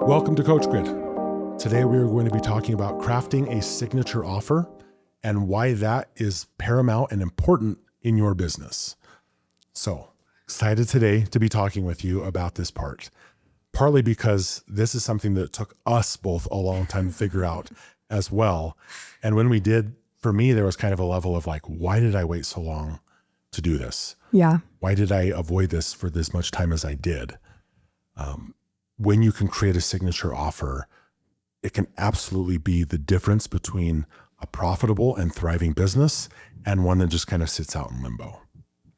Welcome to Coach Grid. Today we are going to be talking about crafting a signature offer and why that is paramount and important in your business. So excited today to be talking with you about this part, partly because this is something that took us both a long time to figure out as well. And when we did, for me, there was kind of a level of like, why did I wait so long to do this? Yeah. Why did I avoid this for this much time as I did? When you can create a signature offer, it can absolutely be the difference between a profitable and thriving business and one that just kind of sits out in limbo.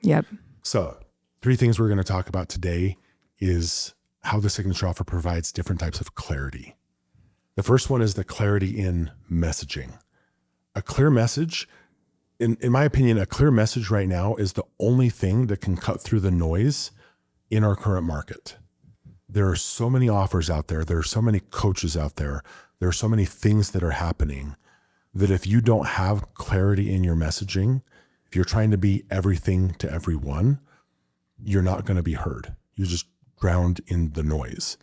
Yep. So 3 things we're going to talk about today is how the signature offer provides different types of clarity. The first one is the clarity in messaging. A clear message, in my opinion, a clear message right now is the only thing that can cut through the noise in our current market. There are so many offers out there. There are so many coaches out there. There are so many things that are happening that if you don't have clarity in your messaging, if you're trying to be everything to everyone, you're not going to be heard. You're just drowned in the noise.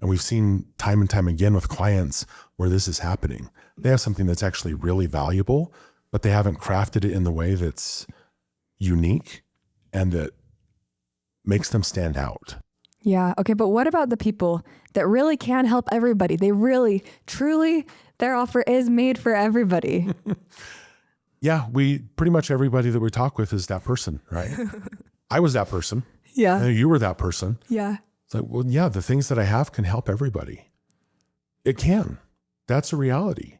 And we've seen time and time again with clients where this is happening. They have something that's actually really valuable, but they haven't crafted it in the way that's unique and that makes them stand out. Yeah. Okay. But what about the people that really can help everybody? They really, truly, their offer is made for everybody. Yeah. Pretty much everybody that we talk with is that person, right? I was that person. Yeah. You were that person. Yeah. It's like, well, yeah, the things that I have can help everybody. It can. That's a reality.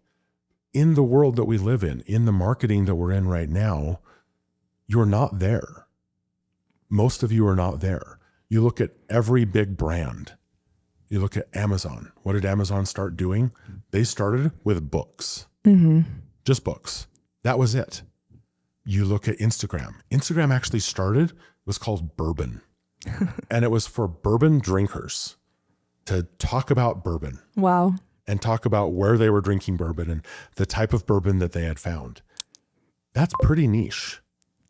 In the world that we live in the marketing that we're in right now, you're not there. Most of you are not there. You look at every big brand. You look at Amazon. What did Amazon start doing? They started with books. Mm-hmm. Just books. That was it. You look at Instagram. Instagram actually started, it was called Bourbon. And it was for bourbon drinkers to talk about bourbon. Wow. And talk about where they were drinking bourbon and the type of bourbon that they had found. That's pretty niche.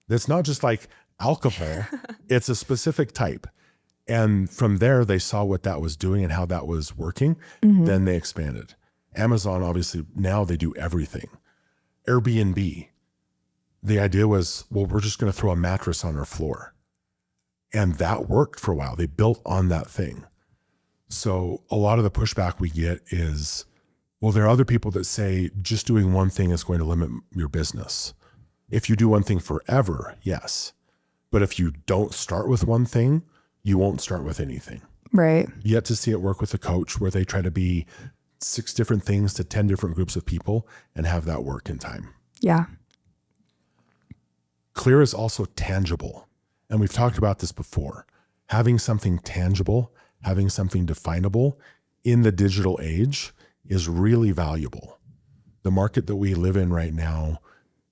That's not just like alcohol. It's a specific type. And from there, they saw what that was doing and how that was working. Mm-hmm. Then they expanded. Amazon, obviously, now they do everything. Airbnb, the idea was, well, we're just going to throw a mattress on our floor. And that worked for a while. They built on that thing. So a lot of the pushback we get is, well, there are other people that say just doing one thing is going to limit your business. If you do one thing forever, yes. But if you don't start with one thing, you won't start with anything. Right. Yet to see it work with a coach where they try to be 6 different things to 10 different groups of people and have that work in time. Yeah. Clear is also tangible. And we've talked about this before. Having something tangible, having something definable in the digital age is really valuable. The market that we live in right now,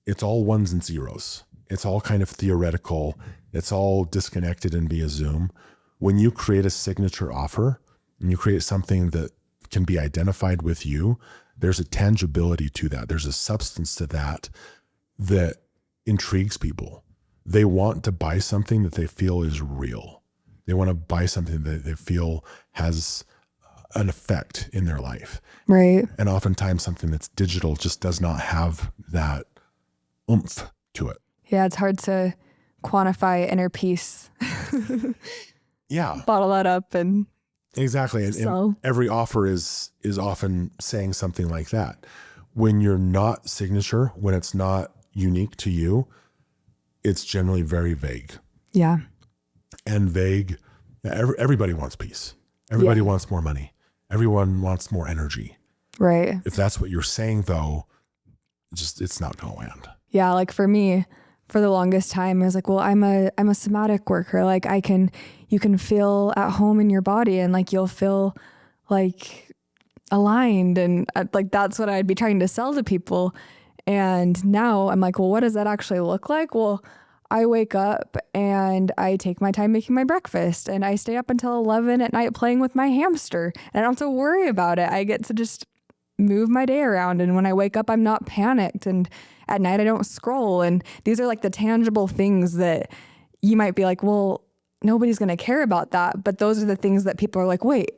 it's all ones and zeros. It's all kind of theoretical. It's all disconnected and via Zoom. When you create a signature offer and you create something that can be identified with you, there's a tangibility to that. There's a substance to that that intrigues people. They want to buy something that they feel is real. They want to buy something that they feel has an effect in their life. Right. And oftentimes something that's digital just does not have that oomph to it. Yeah. It's hard to quantify inner peace. Yeah. Bottle that up and exactly. And every offer is often saying something like that. When you're not signature, when it's not unique to you, it's generally very vague. Yeah. And vague, everybody wants peace. Everybody wants more money. Everyone wants more energy. Right. If that's what you're saying though, it's not going to land. Yeah. Like for me, for the longest time, I was like, well, I'm a somatic worker. Like you can feel at home in your body and like, you'll feel like aligned. And like, that's what I'd be trying to sell to people. And now I'm like, well, what does that actually look like? Well, I wake up and I take my time making my breakfast and I stay up until 11 at night playing with my hamster. And I don't have to worry about it. I get to just move my day around. And when I wake up, I'm not panicked. And at night, I don't scroll. And these are like the tangible things that you might be like, well, nobody's going to care about that. But those are the things that people are like, wait,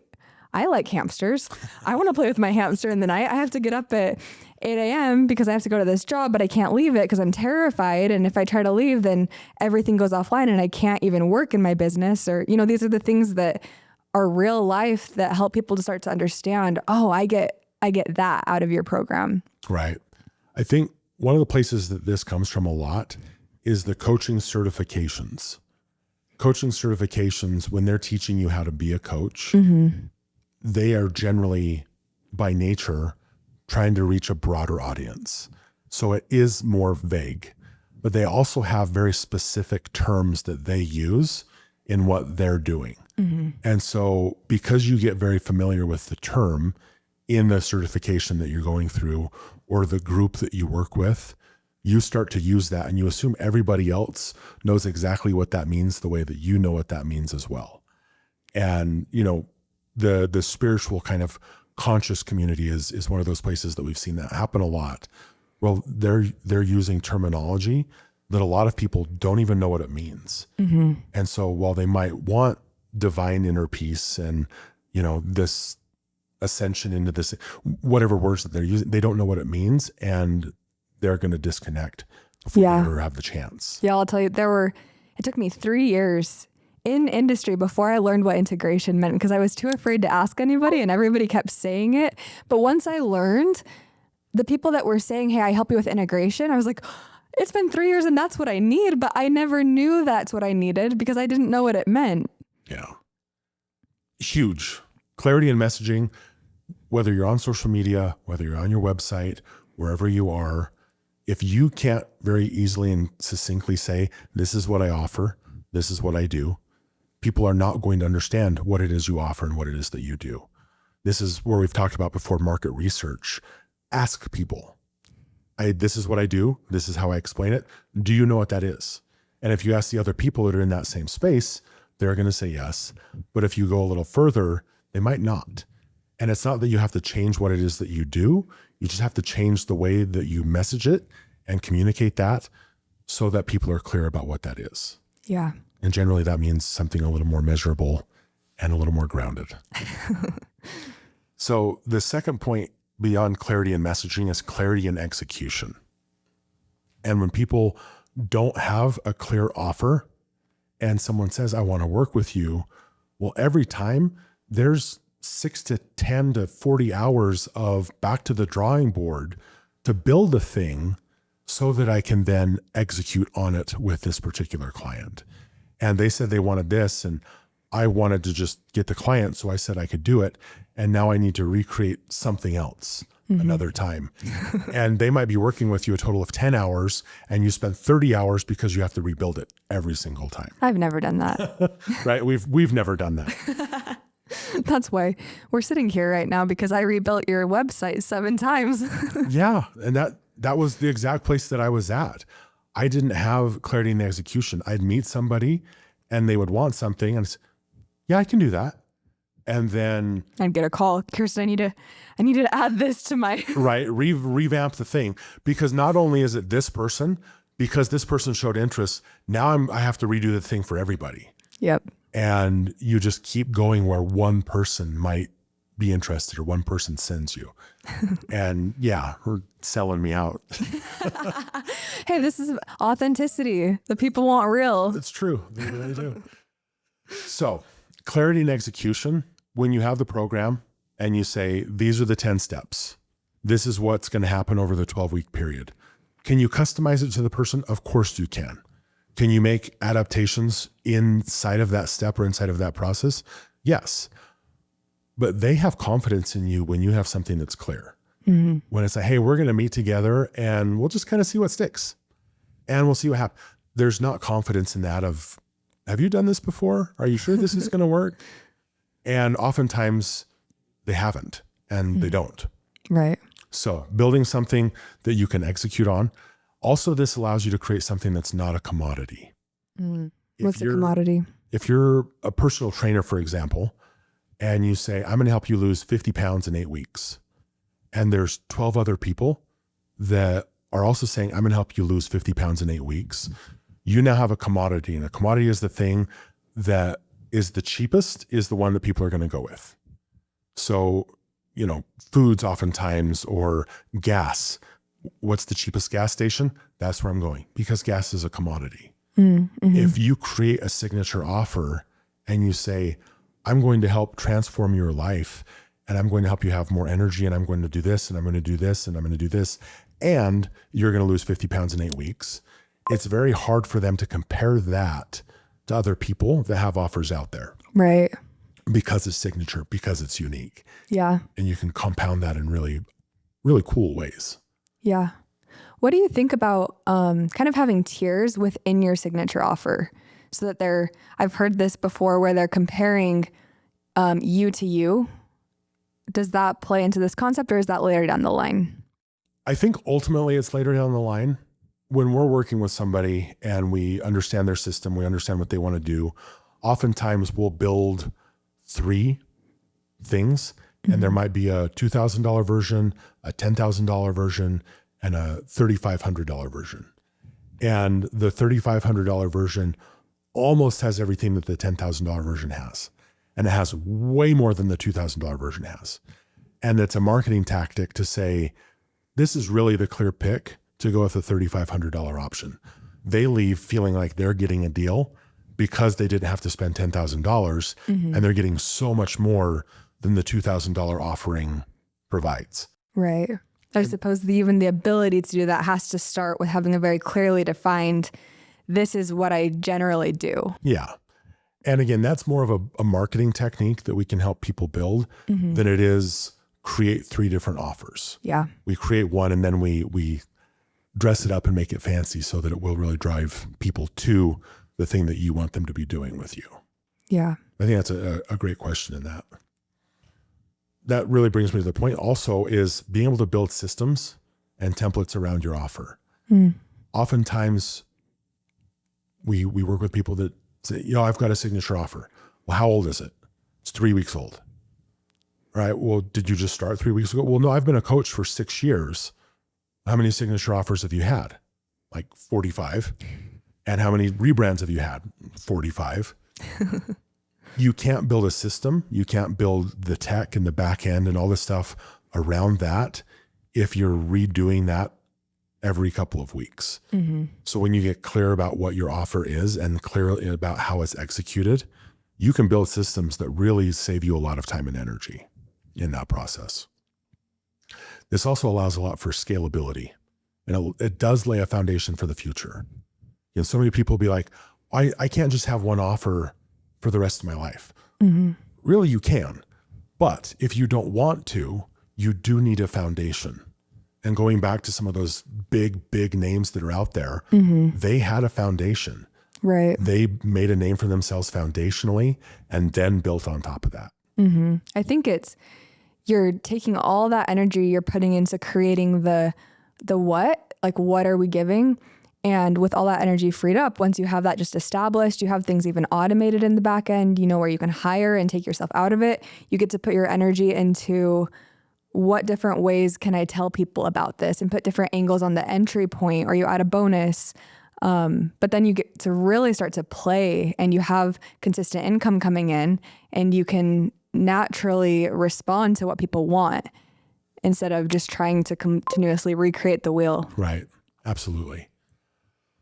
I like hamsters. I want to play with my hamster in the night. I have to get up at 8 a.m. because I have to go to this job, but I can't leave it because I'm terrified. And if I try to leave, then everything goes offline and I can't even work in my business. Or, these are the things that are real life that help people to start to understand, oh, I get that out of your program. Right. I think one of the places that this comes from a lot is the coaching certifications. Coaching certifications, when they're teaching you how to be a coach, they are generally by nature trying to reach a broader audience. So it is more vague, but they also have very specific terms that they use in what they're doing. And so because you get very familiar with the term in the certification that you're going through or the group that you work with, you start to use that and you assume everybody else knows exactly what that means the way that you know what that means as well. And, the spiritual kind of conscious community is one of those places that we've seen that happen a lot. Well, they're using terminology that a lot of people don't even know what it means. And so while they might want divine inner peace and, this ascension into this, whatever words that they're using, they don't know what it means and they're going to disconnect before they ever have the chance. Yeah, I'll tell you, it took me 3 years in industry before I learned what integration meant because I was too afraid to ask anybody and everybody kept saying it. But once I learned, the people that were saying, hey, I help you with integration, I was like, it's been 3 years and that's what I need. But I never knew that's what I needed because I didn't know what it meant. Yeah. Huge. Clarity in messaging, whether you're on social media, whether you're on your website, wherever you are, if you can't very easily and succinctly say, this is what I offer, this is what I do, people are not going to understand what it is you offer and what it is that you do. This is where we've talked about before, market research. Ask people, this is what I do. This is how I explain it. Do you know what that is? And if you ask the other people that are in that same space, they're going to say yes. But if you go a little further, they might not. And it's not that you have to change what it is that you do. You just have to change the way that you message it and communicate that so that people are clear about what that is. Yeah. And generally that means something a little more measurable and a little more grounded. So the second point beyond clarity in messaging is clarity in execution. And when people don't have a clear offer and someone says, I want to work with you, well, every time there's 6 to 10 to 40 hours of back to the drawing board to build a thing so that I can then execute on it with this particular client. And they said they wanted this and I wanted to just get the client. So I said I could do it. And now I need to recreate something else another time. And they might be working with you a total of 10 hours and you spend 30 hours because you have to rebuild it every single time. I've never done that. Right? We've never done that. That's why we're sitting here right now because I rebuilt your website 7 times. Yeah. And that was the exact place that I was at. I didn't have clarity in the execution. I'd meet somebody and they would want something and I'd say, yeah, I can do that. And then I'd get a call, Kirsten, I need to add this to my right, revamp the thing, because not only is it this person, because this person showed interest, now I have to redo the thing for everybody. Yep. And you just keep going where one person might be interested or one person sends you. And yeah, we're selling me out. Hey, this is authenticity. The people want real. It's true. They really do. So clarity and execution, when you have the program and you say, these are the 10 steps, this is what's going to happen over the 12-week period. Can you customize it to the person? Of course you can. Can you make adaptations inside of that step or inside of that process? Yes. But they have confidence in you when you have something that's clear. Mm-hmm. When it's like, hey, we're going to meet together and we'll just kind of see what sticks and we'll see what happens. There's not confidence in that of, have you done this before? Are you sure this is going to work? And oftentimes they haven't and they don't. Right. So building something that you can execute on. Also, this allows you to create something that's not a commodity. What's a commodity? If you're a personal trainer, for example, and you say, I'm going to help you lose 50 pounds in 8 weeks. And there's 12 other people that are also saying, I'm going to help you lose 50 pounds in 8 weeks. You now have a commodity, and a commodity is the thing that is the cheapest, is the one that people are going to go with. So, foods oftentimes, or gas. What's the cheapest gas station? That's where I'm going, because gas is a commodity. Mm-hmm. If you create a signature offer and you say, I'm going to help transform your life, and I'm going to help you have more energy, and I'm going to do this, and I'm going to do this, and I'm going to do this, and you're going to lose 50 pounds in 8 weeks, it's very hard for them to compare that to other people that have offers out there. Right. Because it's signature, because it's unique. Yeah. And you can compound that in really, really cool ways. Yeah. What do you think about kind of having tiers within your signature offer, so that I've heard this before where they're comparing you to you. Does that play into this concept, or is that later down the line? I think ultimately it's later down the line. When we're working with somebody and we understand their system, we understand what they want to do, oftentimes we'll build 3 things, and there might be a $2,000 version, a $10,000 version, and a $3,500 version. And the $3,500 version almost has everything that the $10,000 version has. And it has way more than the $2,000 version has. And it's a marketing tactic to say, this is really the clear pick to go with the $3,500 option. They leave feeling like they're getting a deal because they didn't have to spend $10,000, and they're getting so much more than the $2,000 offering provides. Right. I suppose even the ability to do that has to start with having a very clearly defined, this is what I generally do. Yeah. And again, that's more of a marketing technique that we can help people build than it is create 3 different offers. Yeah. We create one, and then we dress it up and make it fancy so that it will really drive people to the thing that you want them to be doing with you. Yeah. I think that's a great question in that. That really brings me to the point also is being able to build systems and templates around your offer. Oftentimes we work with people that say, I've got a signature offer. Well, how old is it? It's 3 weeks old. All right. Well, did you just start 3 weeks ago? Well, no, I've been a coach for 6 years. How many signature offers have you had? Like 45. And how many rebrands have you had? 45. You can't build a system. You can't build the tech and the back end and all this stuff around that if you're redoing that every couple of weeks. So when you get clear about what your offer is and clear about how it's executed, you can build systems that really save you a lot of time and energy in that process. This also allows a lot for scalability, and it does lay a foundation for the future. So many people will be like, I can't just have one offer for the rest of my life. Really, you can. But if you don't want to, you do need a foundation. And going back to some of those big names that are out there, they had a foundation. Right. They made a name for themselves foundationally and then built on top of that. I think you're taking all that energy you're putting into creating the what, like what are we giving? And with all that energy freed up, once you have that just established, you have things even automated in the back end, where you can hire and take yourself out of it. You get to put your energy into what different ways can I tell people about this, and put different angles on the entry point, or you add a bonus. But then you get to really start to play, and you have consistent income coming in, and you can naturally respond to what people want instead of just trying to continuously recreate the wheel. Right. Absolutely.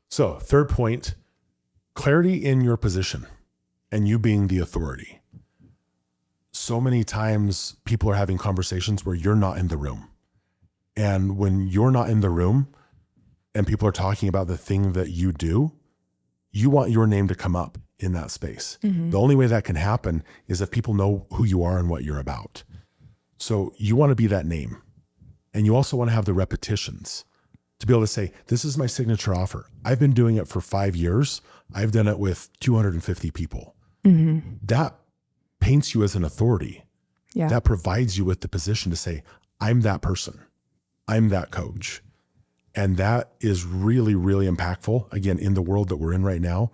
So 3rd point, clarity in your position and you being the authority. So many times people are having conversations where you're not in the room. And when you're not in the room and people are talking about the thing that you do, you want your name to come up in that space. The only way that can happen is if people know who you are and what you're about. So you want to be that name. And you also want to have the repetitions to be able to say, this is my signature offer. I've been doing it for 5 years. I've done it with 250 people. That paints you as an authority. Yeah. That provides you with the position to say, I'm that person. I'm that coach. And that is really, really impactful. Again, in the world that we're in right now,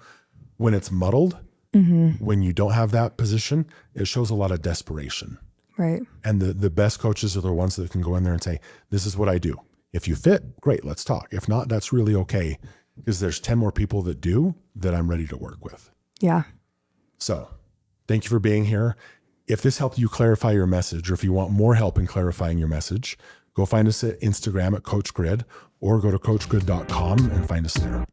when it's muddled, when you don't have that position, it shows a lot of desperation. Right. And the best coaches are the ones that can go in there and say, this is what I do. If you fit, great, let's talk. If not, that's really okay. because there's 10 more people that do that I'm ready to work with. Yeah. So thank you for being here. If this helped you clarify your message, or if you want more help in clarifying your message, go find us at Instagram at Coach Grid, or go to coachgrid.com and find us there.